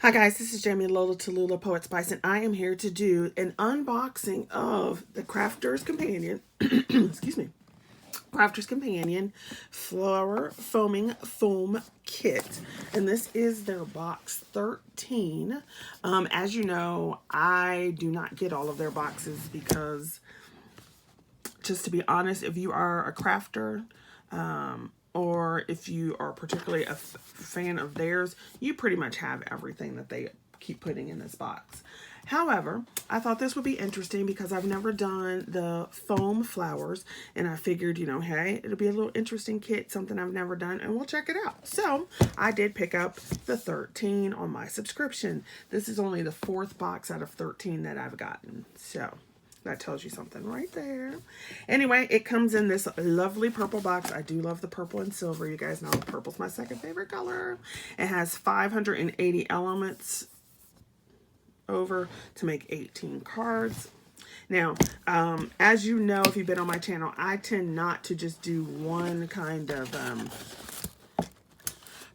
Hi guys, this is Jamie Lola Tallulah Poet Spice, and I am here to do an unboxing of the Crafter's Companion, excuse me, Crafter's Companion Flower Foaming Foam Kit. And this is their box 13. As you know, I do not get all of their boxes because, just to be honest, if you are a crafter, or if you are particularly a fan of theirs, you pretty much have everything that they keep putting in this box. However, I thought this would be interesting because I've never done the foam flowers, and I figured, you know, hey, it'll be a little interesting kit, something I've never done, and we'll check it out. So I did pick up the 13 on my subscription. This is only the 4th box out of 13 that I've gotten. So that tells you something right there. Anyway, it comes in this lovely purple box. I do love the purple and silver. You guys know purple's my second favorite color. It has 580 elements over to make 18 cards. Now, as you know, if you've been on my channel, I tend not to just do one kind of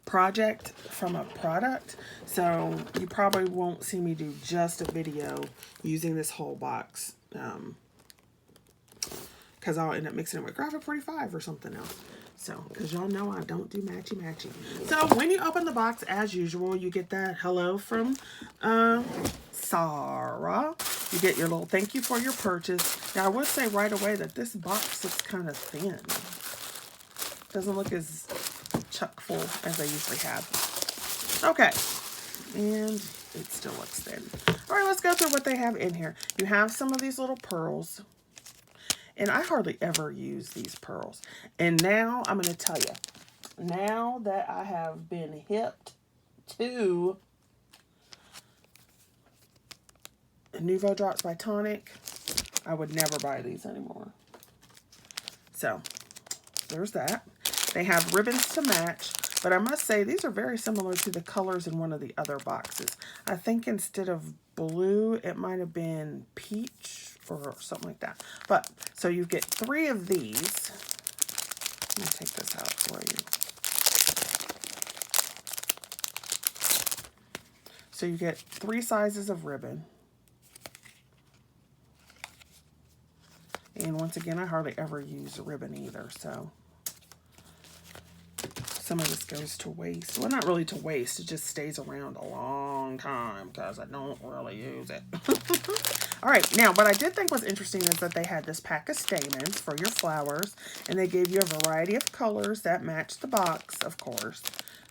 project from a product. So you probably won't see me do just a video using this whole box. Because I'll end up mixing it with Graphic 45 or something else. So, because y'all know I don't do matchy-matchy. So, when you open the box, as usual, you get that hello from Sarah. You get your little thank you for your purchase. Now, I would say right away that this box is kind of thin. Doesn't look as chuck full as I usually have. Okay. And it still looks thin. All right, let's go through what they have in here. You have some of these little pearls. And I hardly ever use these pearls. And now, I'm going to tell you. Now that I have been hipped to Nuvo Drops by Tonic, I would never buy these anymore. So, there's that. They have ribbons to match. But I must say, these are very similar to the colors in one of the other boxes. I think instead of blue, it might have been peach or something like that. But, so you get 3 of these. Let me take this out for you. So you get 3 sizes of ribbon. And once again, I hardly ever use ribbon either, so some of this goes to waste. Well, not really to waste. It just stays around a long time because I don't really use it. All right. Now, what I did think was interesting is that they had this pack of stamens for your flowers. And they gave you a variety of colors that match the box, of course.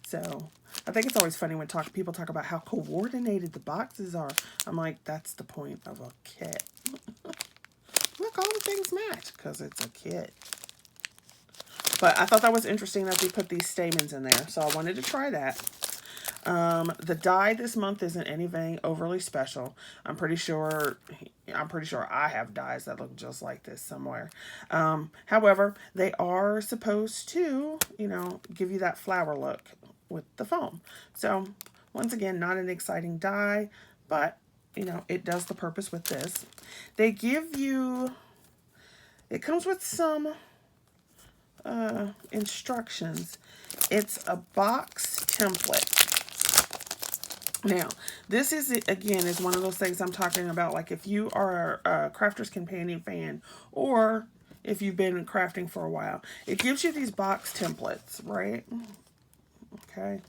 So, I think it's always funny when people talk about how coordinated the boxes are. I'm like, that's the point of a kit. Look, all the things match because it's a kit. But I thought that was interesting that they put these stamens in there. So I wanted to try that. The die this month isn't anything overly special. I'm pretty sure I have dies that look just like this somewhere. However, they are supposed to, you know, give you that flower look with the foam. So once again, not an exciting die, but you know, it does the purpose with this. They give you, it comes with some instructions. It's a box template. Now, this is, again, is one of those things I'm talking about, like if you are a Crafter's Companion fan, or if you've been crafting for a while, it gives you these box templates, right? Okay.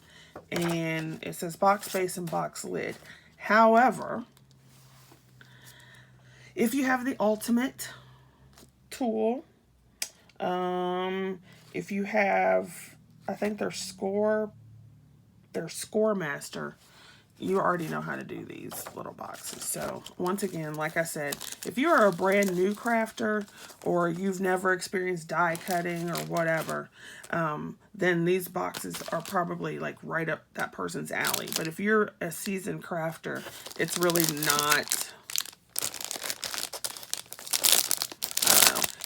And it says box base and box lid. However, if you have the ultimate tool, if you have, I think their Score Master, you already know how to do these little boxes. So once again, like I said, if you are a brand new crafter or you've never experienced die cutting or whatever, then these boxes are probably like right up that person's alley. But if you're a seasoned crafter, it's really not,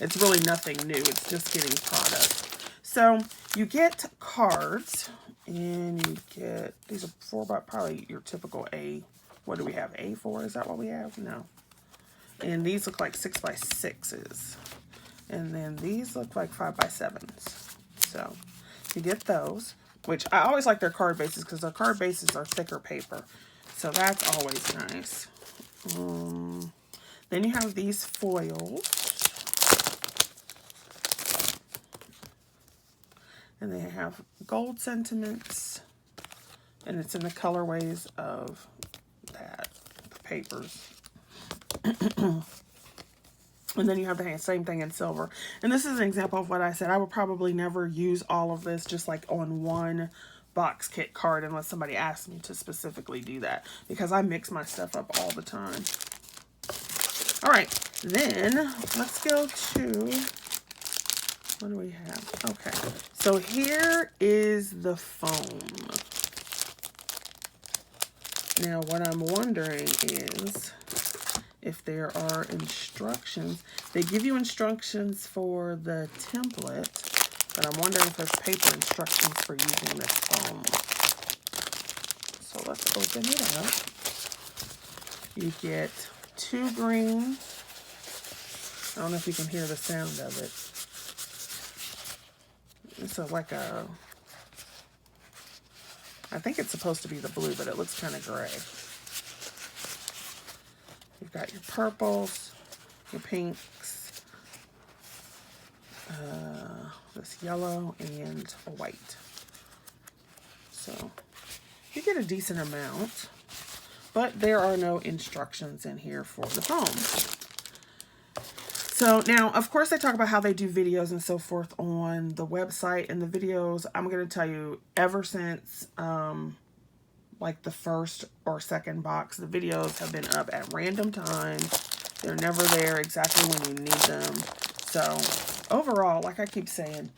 it's really nothing new. It's just getting product. So you get cards, and you get, these are 4 by, probably your typical A. What do we have? A4? Is that what we have? No. And these look like 6 by 6s. And then these look like 5 by 7s. So you get those, which I always like their card bases because their card bases are thicker paper. So that's always nice. Then you have these foils. And they have gold sentiments. And it's in the colorways of that, the papers. And then you have the same thing in silver. And this is an example of what I said. I would probably never use all of this just like on one box kit card unless somebody asked me to specifically do that, because I mix my stuff up all the time. All right, then let's go to, what do we have? Okay, so here is the foam. Now what I'm wondering is if there are instructions. They give you instructions for the template, but I'm wondering if there's paper instructions for using this foam. So let's open it up. You get 2 green. I don't know if you can hear the sound of it. It's like a, I think it's supposed to be the blue, but it looks kind of gray. You've got your purples, your pinks, this yellow, and a white. So you get a decent amount, but there are no instructions in here for the foam. So now, of course, they talk about how they do videos and so forth on the website, and the videos, I'm going to tell you, ever since like the first or second box, the videos have been up at random times. They're never there exactly when you need them. So overall, like I keep saying,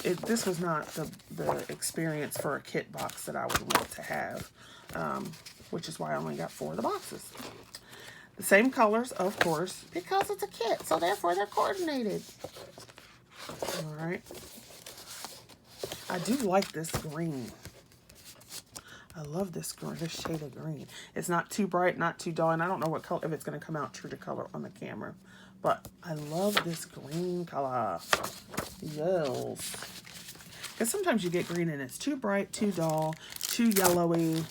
this was not the experience for a kit box that I would want to have, which is why I only got 4 of the boxes. The same colors, of course, because it's a kit, so therefore they're coordinated. All right. I do like this green. I love this shade of green. It's not too bright, not too dull, and I don't know what color, if it's going to come out true to color on the camera. But I love this green color. Yes. Because sometimes you get green and it's too bright, too dull, too yellowy.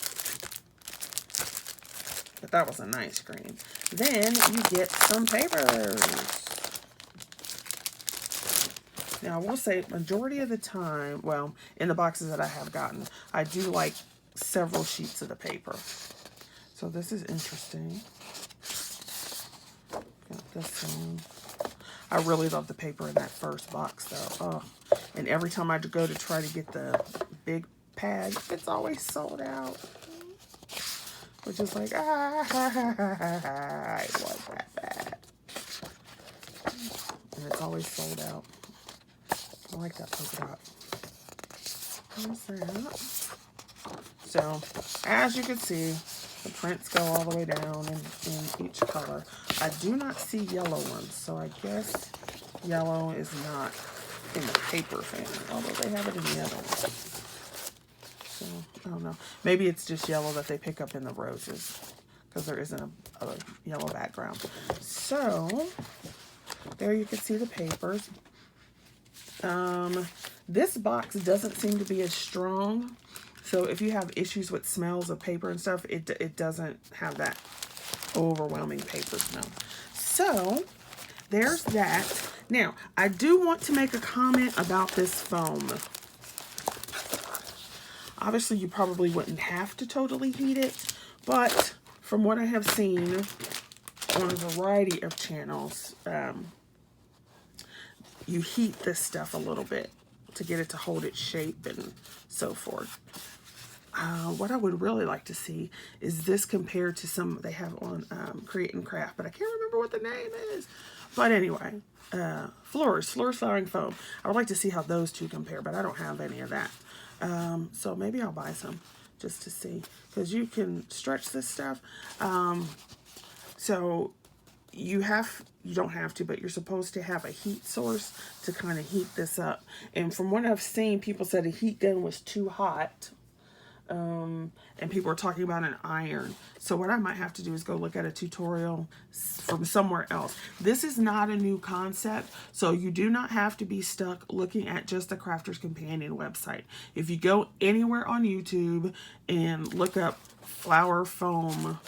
But that was a nice green. Then you get some papers. Now, I will say, majority of the time, well, in the boxes that I have gotten, I do like several sheets of the paper. So this is interesting. Got this one. I really love the paper in that first box, though. Oh. And every time I go to try to get the big pad, it's always sold out. Which is like, I want that bad. And it's always sold out. I like that polka dot. There's that. So, as you can see, the prints go all the way down in each color. I do not see yellow ones, so I guess yellow is not in the paper family, although they have it in the other one. So, I don't know. Maybe it's just yellow that they pick up in the roses, because there isn't a yellow background. So, there you can see the papers. This box doesn't seem to be as strong. So if you have issues with smells of paper and stuff, it doesn't have that overwhelming paper smell. So there's that. Now, I do want to make a comment about this foam. Obviously, you probably wouldn't have to totally heat it, but from what I have seen on a variety of channels, you heat this stuff a little bit to get it to hold its shape and so forth. What I would really like to see is this compared to some they have on Create and Craft, but I can't remember what the name is. But anyway, Flourish Flowering Foam. I would like to see how those two compare, but I don't have any of that. So maybe I'll buy some just to see, because you can stretch this stuff. So you don't have to, but you're supposed to have a heat source to kind of heat this up. And from what I've seen, people said a heat gun was too hot. And people are talking about an iron. So what I might have to do is go look at a tutorial from somewhere else. This is not a new concept, so you do not have to be stuck looking at just the Crafter's Companion website. If you go anywhere on YouTube and look up flower foam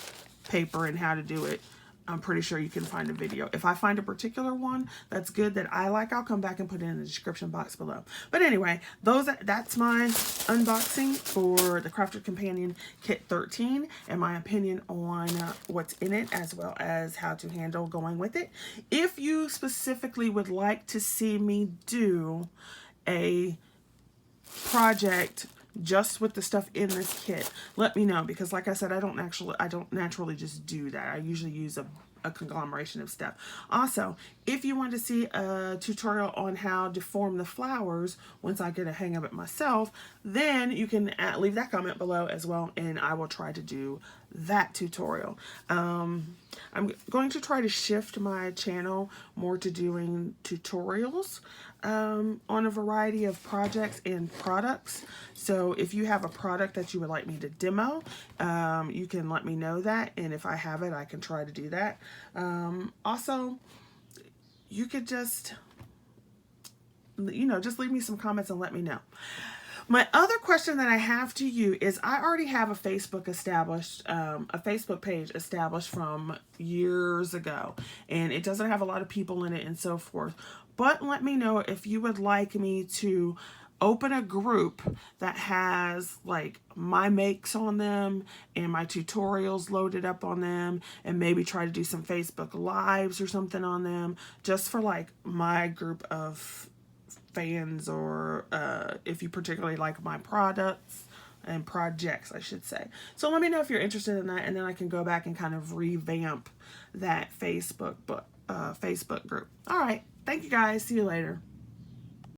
paper and how to do it, I'm pretty sure you can find a video. If I find a particular one that's good that I like, I'll come back and put it in the description box below. But anyway, that's my unboxing for the Crafter Companion Kit 13 and my opinion on what's in it, as well as how to handle going with it. If you specifically would like to see me do a project just with the stuff in this kit, let me know, because like I said, I don't naturally just do that. I usually use a conglomeration of stuff. Also, if you want to see a tutorial on how to form the flowers once I get a hang of it myself, then you can leave that comment below as well, and I will try to do that tutorial. I'm going to try to shift my channel more to doing tutorials on a variety of projects and products. So if you have a product that you would like me to demo, you can let me know that, and if I have it, I can try to do that. Also, you could just, just leave me some comments and let me know. My other question that I have to you is, I already have a Facebook page established from years ago, and it doesn't have a lot of people in it and so forth. But let me know if you would like me to open a group that has like my makes on them and my tutorials loaded up on them, and maybe try to do some Facebook Lives or something on them, just for like my group of fans, or if you particularly like my products and projects, I should say. So let me know if you're interested in that, and then I can go back and kind of revamp that Facebook group. All right, thank you guys. See you later.